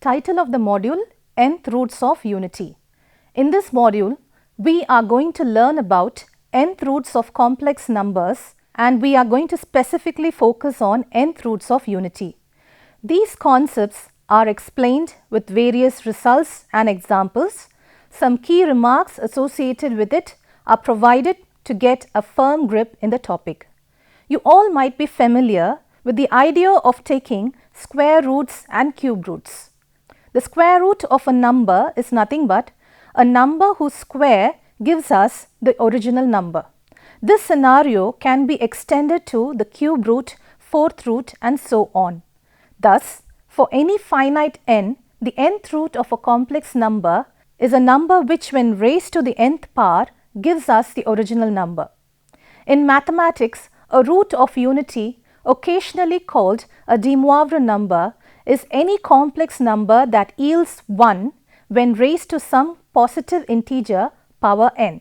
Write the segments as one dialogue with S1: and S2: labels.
S1: title of the module, Nth Roots of Unity. In this module, we are going to learn about nth roots of complex numbers, and we are going to specifically focus on nth roots of unity. These concepts are explained with various results and examples. Some key remarks associated with it are provided to get a firm grip in the topic. You all might be familiar with the idea of taking square roots and cube roots. The square root of a number is nothing but a number whose square gives us the original number. This scenario can be extended to the cube root, fourth root, and so on. Thus, for any finite n, the nth root of a complex number is a number which, when raised to the nth power, gives us the original number. In mathematics, a root of unity, occasionally called a de Moivre number, is any complex number that yields 1 when raised to some positive integer power n.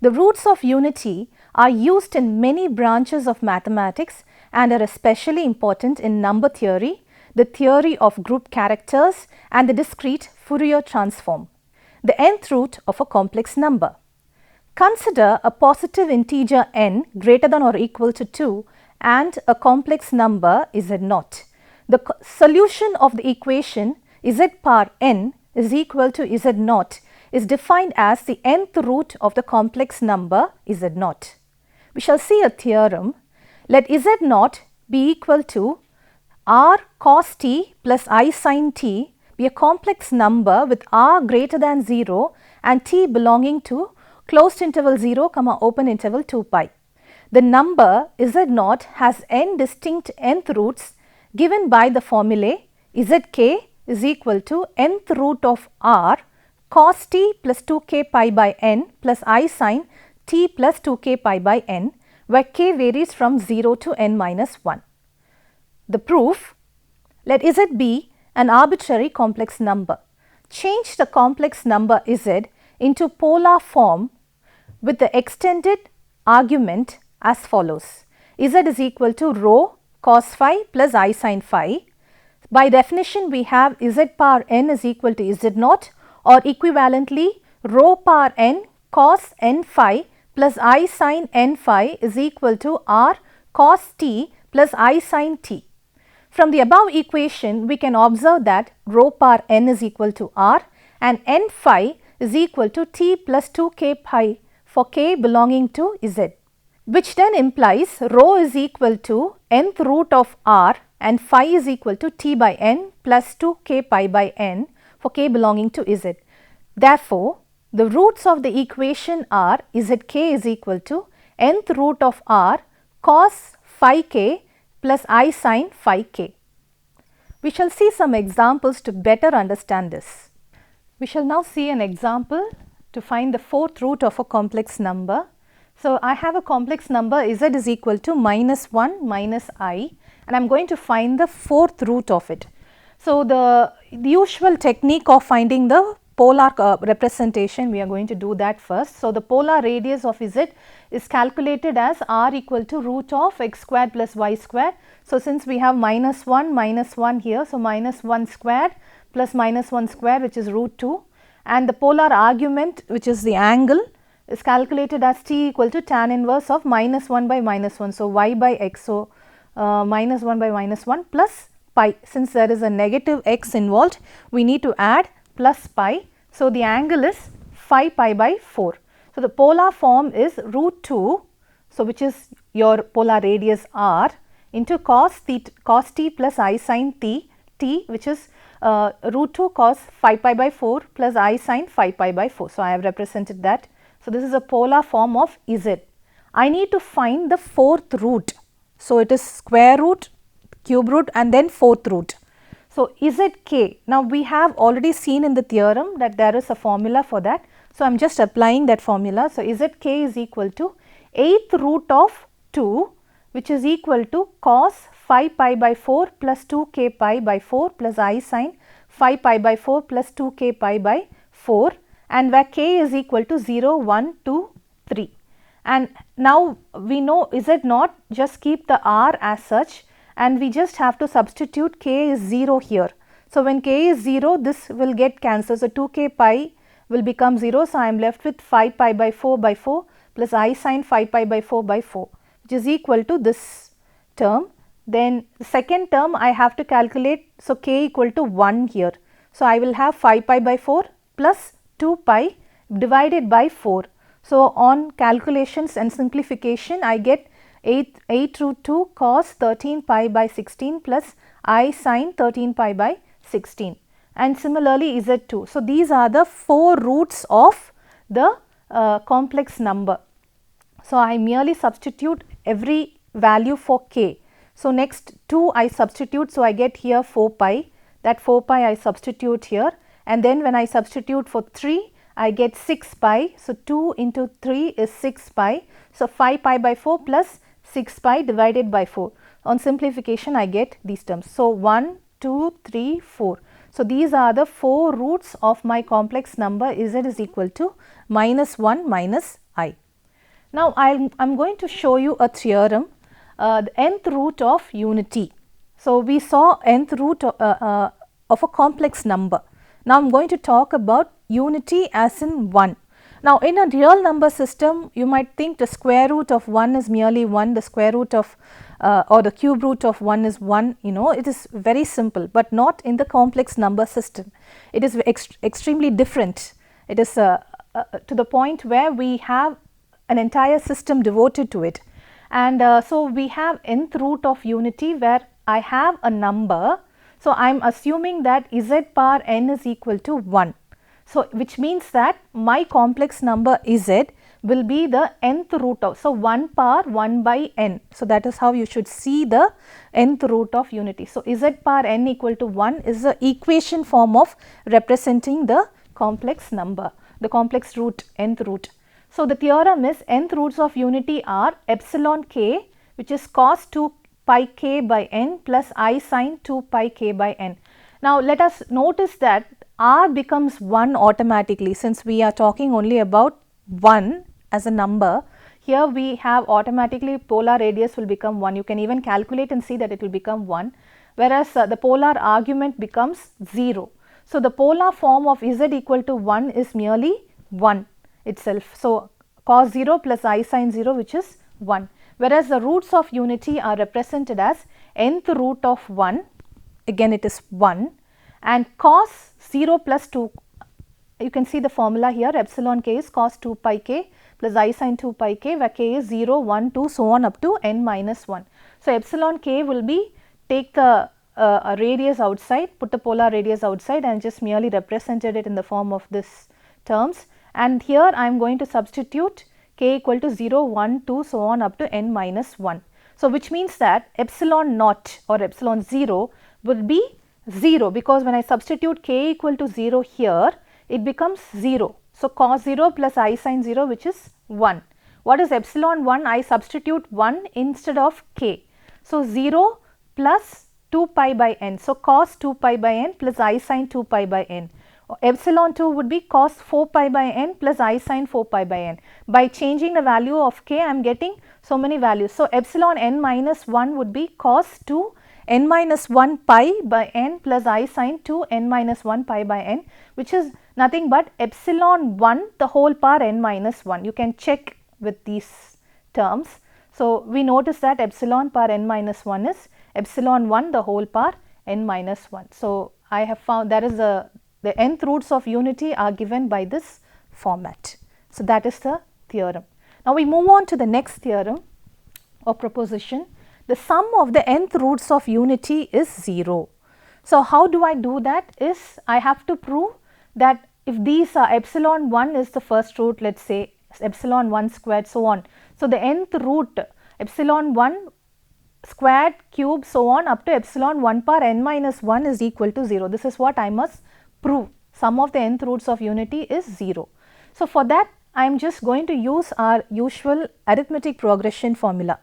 S1: The roots of unity are used in many branches of mathematics and are especially important in number theory, the theory of group characters, and the discrete Fourier transform. The nth root of a complex number. Consider a positive integer n greater than or equal to 2 and a complex number z0. The solution of the equation z power n is equal to z0 is defined as the nth root of the complex number z0. We shall see a theorem. Let z0 be equal to r cos t plus I sin t be a complex number with r greater than 0 and t belonging to closed interval 0, open interval 2 pi. The number z0 has n distinct nth roots given by the formulae zk is equal to nth root of r cos t plus 2k pi by n plus I sin t plus 2k pi by n, where k varies from 0 to n minus 1. The proof: let z be an arbitrary complex number. Change the complex number z into polar form with the extended argument as follows: z is equal to rho cos phi plus I sin phi. By definition, we have z power n is equal to z0, or equivalently rho power n cos n phi plus I sin n phi is equal to r cos t plus I sin t. From the above equation, we can observe that rho power n is equal to r and n phi is equal to t plus 2k pi for k belonging to z, which then implies rho is equal to nth root of r and phi is equal to t by n plus 2k pi by n for k belonging to z. Therefore, the roots of the equation are zk is equal to nth root of r cos phi k plus I sin phi k. We shall see some examples to better understand this. We shall now see an example to find the fourth root of a complex number. So, I have a complex number z is equal to minus 1 minus I, and I am going to find the fourth root of it. So, the usual technique of finding the polar representation, we are going to do that first. So, the polar radius of z is calculated as r equal to root of x squared plus y squared. So, since we have minus 1 here, so minus 1 squared plus minus 1 squared, which is root 2, and the polar argument, which is the angle, is calculated as t equal to tan inverse of minus 1 by minus 1. So, y by x, so minus 1 by minus 1 plus pi. Since there is a negative x involved, we need to add plus pi. So, the angle is phi pi by 4. So, the polar form is root 2, so which is your polar radius r, into cos t plus I sin t, which is root 2 cos phi pi by 4 plus I sin phi pi by 4. So, I have represented that. So, this is a polar form of z. I need to find the fourth root. So, it is square root, cube root, and then fourth root. So, zk, now we have already seen in the theorem that there is a formula for that. So, I am just applying that formula. So, zk is equal to 8th root of 2, which is equal to cos phi pi by 4 plus 2k pi by 4 plus I sin phi pi by 4 plus 2k pi by 4, and where k is equal to 0, 1, 2, 3. And now we know z0, just keep the r as such, and we just have to substitute k is 0 here. So when k is 0, this will get cancelled. So 2k pi will become 0. So I am left with 5 pi by 4 by 4 plus I sin 5 pi by 4 by 4, which is equal to this term. Then the second term I have to calculate. So k equal to 1 here. So I will have 5 pi by 4 plus 2 pi divided by 4. So on calculations and simplification, I get 8 root 2 cos 13 pi by 16 plus I sin 13 pi by 16, and similarly Z2. So these are the 4 roots of the complex number. So I merely substitute every value for k. So next 2 I substitute, so I get here 4 pi, that 4 pi I substitute here, and then when I substitute for 3 I get 6 pi. So 2 into 3 is 6 pi. So 5 pi by 4 plus 6 pi divided by 4. On simplification I get these terms. So 1, 2, 3, 4. So these are the 4 roots of my complex number Z is equal to minus 1 minus I. Now I am going to show you a theorem, the nth root of unity. So we saw nth root of a complex number. Now I am going to talk about unity as in 1. Now in a real number system, you might think the square root of 1 is merely 1, the square root of or the cube root of 1 is 1, it is very simple, but not in the complex number system. It is extremely different. It is to the point where we have an entire system devoted to it. And so we have nth root of unity where I have a number. So I am assuming that Z power n is equal to 1. So which means that my complex number Z will be the nth root of, so 1 power 1 by n. So that is how you should see the nth root of unity. So Z power n equal to 1 is the equation form of representing the complex number, the complex root, nth root. So the theorem is nth roots of unity are epsilon k, which is cos 2 pi k by n plus I sin 2 pi k by n. Now let us notice that r becomes 1 automatically, since we are talking only about 1 as a number. Here we have automatically polar radius will become 1. You can even calculate and see that it will become 1, whereas the polar argument becomes 0. So the polar form of Z equal to 1 is merely 1 itself. So cos 0 plus I sin 0, which is 1, whereas the roots of unity are represented as nth root of 1, again it is 1, and cos 0 plus 2, you can see the formula here, epsilon k is cos 2 pi k plus I sin 2 pi k, where k is 0, 1, 2, so on up to n minus 1. So epsilon k will be, take the radius outside, put the polar radius outside and just merely represented it in the form of this terms, and here I am going to substitute k equal to 0, 1, 2, so on up to n minus 1. So which means that epsilon naught or epsilon 0 would be 0, because when I substitute k equal to 0 here, it becomes 0. So cos 0 plus I sin 0, which is 1. What is epsilon 1? I substitute 1 instead of k. So 0 plus 2 pi by n. So cos 2 pi by n plus I sin 2 pi by n. Epsilon 2 would be cos 4 pi by n plus I sin 4 pi by n. By changing the value of k, I am getting so many values. So epsilon n minus 1 would be cos 2 n minus 1 pi by n plus I sin 2 n minus 1 pi by n, which is nothing but epsilon 1 the whole power n minus 1. You can check with these terms. So we notice that epsilon power n minus 1 is epsilon 1 the whole power n minus 1. So I have found that is the nth roots of unity are given by this format. So that is the theorem. Now we move on to the next theorem or proposition. The sum of the nth roots of unity is 0. So how do I do that? Is I have to prove that if these are epsilon 1 is the first root, let us say epsilon 1 squared, so on. So the nth root epsilon 1 squared, cube, so on up to epsilon 1 power n minus 1 is equal to 0. This is what I must prove. Sum of the nth roots of unity is 0. So for that I am just going to use our usual arithmetic progression formula.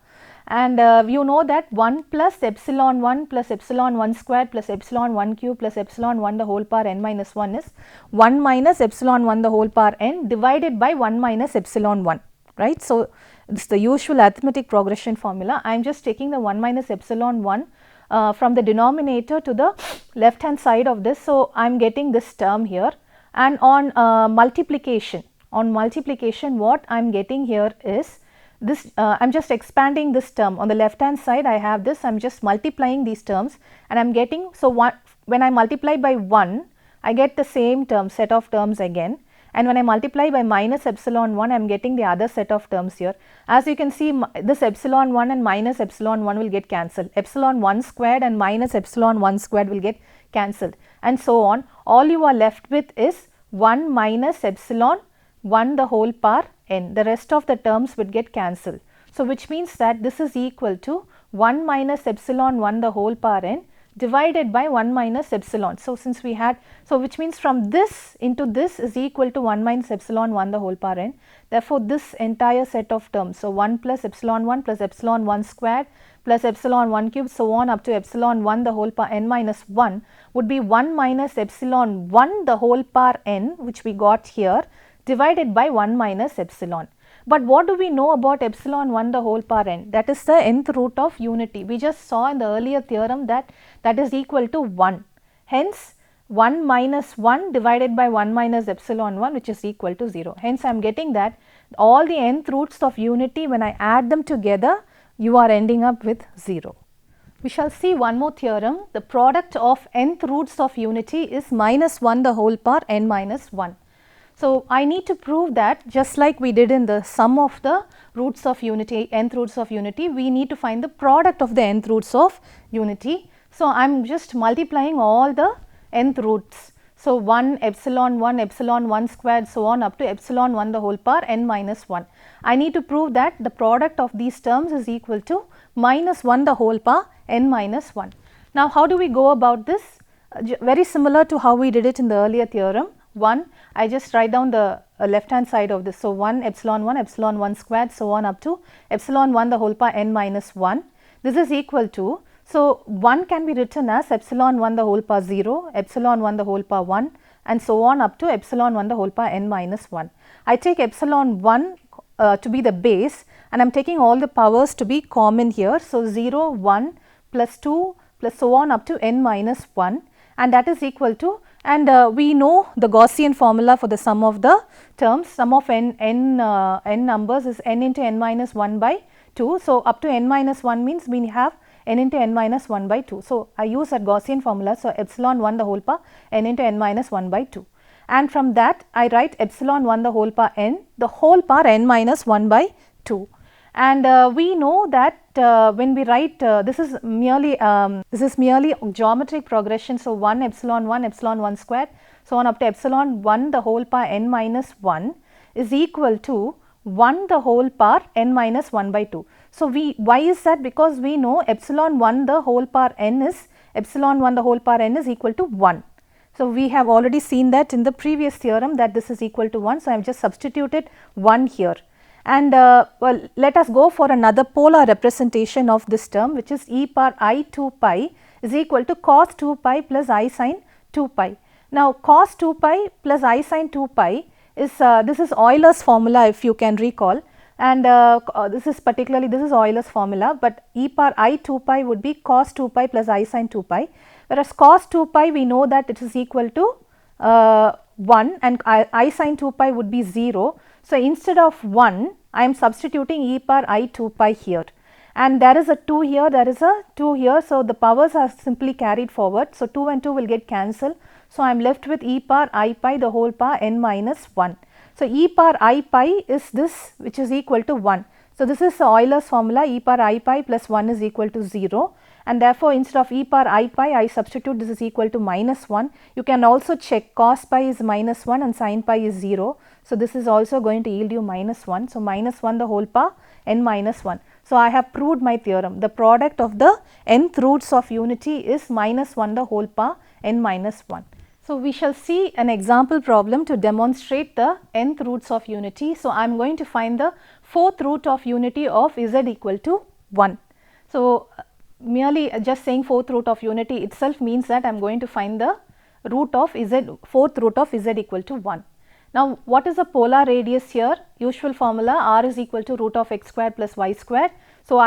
S1: And you know that 1 plus epsilon 1 plus epsilon 1 squared plus epsilon 1 cube plus epsilon 1 the whole power n minus 1 is 1 minus epsilon 1 the whole power n divided by 1 minus epsilon 1, right. So, this is the usual arithmetic progression formula. I am just taking the 1 minus epsilon 1 from the denominator to the left hand side of this. So, I am getting this term here, and on multiplication what I am getting here is this, I am just expanding this term. On the left hand side I have this, I am just multiplying these terms and I am getting, so when I multiply by 1 I get the same term, set of terms again, and when I multiply by minus epsilon 1 I am getting the other set of terms here. As you can see, this epsilon 1 and minus epsilon 1 will get cancelled, epsilon 1 squared and minus epsilon 1 squared will get cancelled, and so on. All you are left with is 1 minus epsilon 1 the whole power n, the rest of the terms would get cancelled. So, which means that this is equal to 1 minus epsilon 1 the whole power n divided by 1 minus epsilon. So, since we had, so which means from this into this is equal to 1 minus epsilon 1 the whole power n. Therefore, this entire set of terms, so 1 plus epsilon 1 squared plus epsilon 1 cube, so on up to epsilon 1 the whole power n minus 1 would be 1 minus epsilon 1 the whole power n, which we got here, divided by 1 minus epsilon. But what do we know about epsilon 1 the whole power n? That is the nth root of unity. We just saw in the earlier theorem that that is equal to 1. Hence, 1 minus 1 divided by 1 minus epsilon 1, which is equal to 0. Hence, I am getting that all the nth roots of unity, when I add them together, you are ending up with 0. We shall see one more theorem. The product of nth roots of unity is minus 1 the whole power n minus 1. So, I need to prove that just like we did in the sum of the roots of unity, nth roots of unity, we need to find the product of the nth roots of unity. So, I am just multiplying all the nth roots. So, 1 epsilon 1 squared, so on up to epsilon 1 the whole power n minus 1. I need to prove that the product of these terms is equal to minus 1 the whole power n minus 1. Now, how do we go about this? Very similar to how we did it in the earlier theorem. 1, I just write down the left hand side of this. So, 1 epsilon 1 squared, so on up to epsilon 1 the whole power n minus 1. This is equal to, so 1 can be written as epsilon 1 the whole power 0, epsilon 1 the whole power 1, and so on up to epsilon 1 the whole power n minus 1. I take epsilon 1 to be the base, and I am taking all the powers to be common here. So, 0, 1 plus 2 plus so on up to n minus 1, and that is equal to, and we know the Gaussian formula for the sum of the terms, sum of n numbers is n into n minus 1 by 2. So, up to n minus 1 means we have n into n minus 1 by 2. So, I use that Gaussian formula. So, epsilon 1 the whole power n into n minus 1 by 2, and from that I write epsilon 1 the whole power n the whole power n minus 1 by 2. And we know that when we write this is merely geometric progression. So, 1 epsilon 1 squared, so on up to epsilon 1 the whole power n minus 1 is equal to 1 the whole power n minus 1 by 2. So, why is that? Because we know epsilon 1 the whole power n is equal to 1. So, we have already seen that in the previous theorem that this is equal to 1. So, I have just substituted 1 here. And well, let us go for another polar representation of this term, which is e power I 2 pi is equal to cos 2 pi plus I sin 2 pi. Now, cos 2 pi plus I sin 2 pi is this is Euler's formula, if you can recall, and this is Euler's formula, but e power I 2 pi would be cos 2 pi plus I sin 2 pi, whereas cos 2 pi we know that it is equal to 1 and I sin 2 pi would be 0. So, instead of 1 I am substituting e power I 2 pi here, and there is a 2 here, there is a 2 here. So, the powers are simply carried forward. So, 2 and 2 will get cancelled. So, I am left with e power I pi the whole power n minus 1. So, e power I pi is this, which is equal to 1. So, this is Euler's formula, e power I pi plus 1 is equal to 0, and therefore, instead of e power I pi I substitute this is equal to minus 1. You can also check cos pi is minus 1 and sin pi is 0. So, this is also going to yield you minus 1. So, minus 1 the whole power n minus 1. So, I have proved my theorem. The product of the nth roots of unity is minus 1 the whole power n minus 1. So, we shall see an example problem to demonstrate the nth roots of unity. So, I am going to find the fourth root of unity of z equal to 1. So, merely just saying fourth root of unity itself means that I am going to find the root of fourth root of z equal to 1. Now, what is the polar radius here? Usual formula, r is equal to root of x square plus y square. So,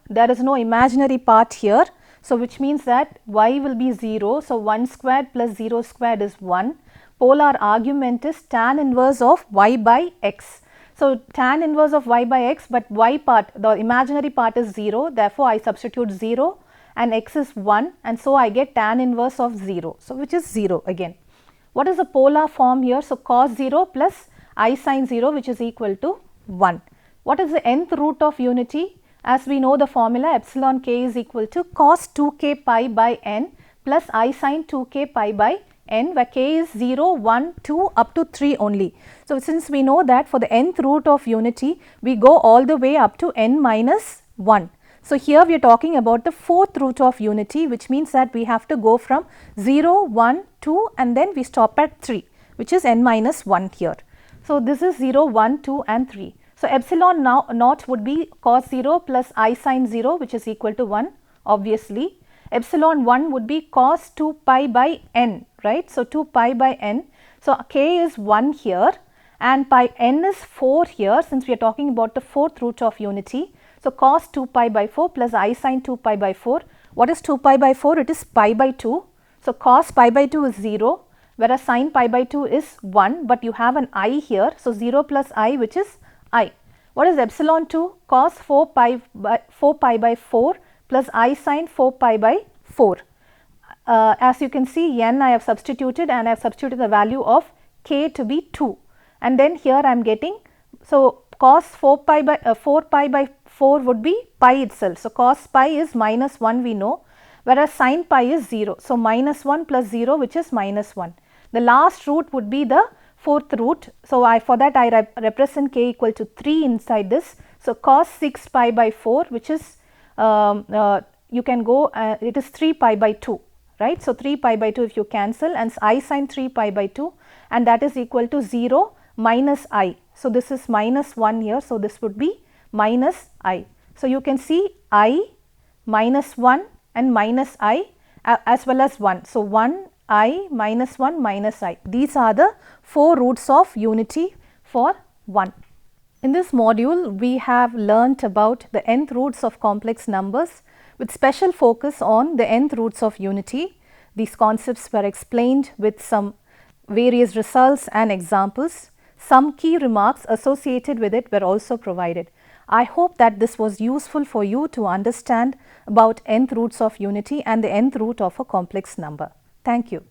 S1: there is no imaginary part here. So which means that y will be 0. So 1 squared plus 0 squared is 1. Polar argument is tan inverse of y by x. So tan inverse of y by x, but y part, the imaginary part is 0, therefore I substitute 0 and x is 1, and so I get tan inverse of 0, so which is 0 again. What is the polar form here? So cos 0 plus I sin 0, which is equal to 1. What is the nth root of unity? As we know the formula, epsilon k is equal to cos 2k pi by n plus I sin 2k pi by n, where k is 0, 1, 2 up to 3 only. So since we know that for the nth root of unity, we go all the way up to n minus 1. So here we are talking about the fourth root of unity, which means that we have to go from 0, 1, 2 and then we stop at 3, which is n minus 1 here. So this is 0, 1, 2 and 3. So epsilon now naught would be cos 0 plus I sin 0, which is equal to 1 obviously. Epsilon 1 would be cos 2 pi by n, right. So 2 pi by n. So k is 1 here and pi n is 4 here, since we are talking about the fourth root of unity. So cos 2 pi by 4 plus I sin 2 pi by 4. What is 2 pi by 4? It is pi by 2. So cos pi by 2 is 0, whereas sin pi by 2 is 1, but you have an I here. So 0 plus I, which is I. What is epsilon 2? Cos 4 pi by 4 plus I sin 4 pi by 4. As you can see, n I have substituted and I have substituted the value of k to be 2. And then here I am getting, so cos 4 pi by 4 would be pi itself. So cos pi is minus 1 we know, whereas sin pi is 0. So minus 1 plus 0, which is minus 1. The last root would be the fourth root. So for that I represent k equal to 3 inside this. So cos 6 pi by 4, which is you can go, it is 3 pi by 2, right. So 3 pi by 2 if you cancel, and I sin 3 pi by 2, and that is equal to 0 minus I. So this is minus 1 here. So this would be minus I. So you can see I, minus 1 and minus I as well as 1. So 1 I minus 1 minus I. These are the four roots of unity for 1. In this module, we have learnt about the nth roots of complex numbers with special focus on the nth roots of unity. These concepts were explained with some various results and examples. Some key remarks associated with it were also provided. I hope that this was useful for you to understand about nth roots of unity and the nth root of a complex number. Thank you.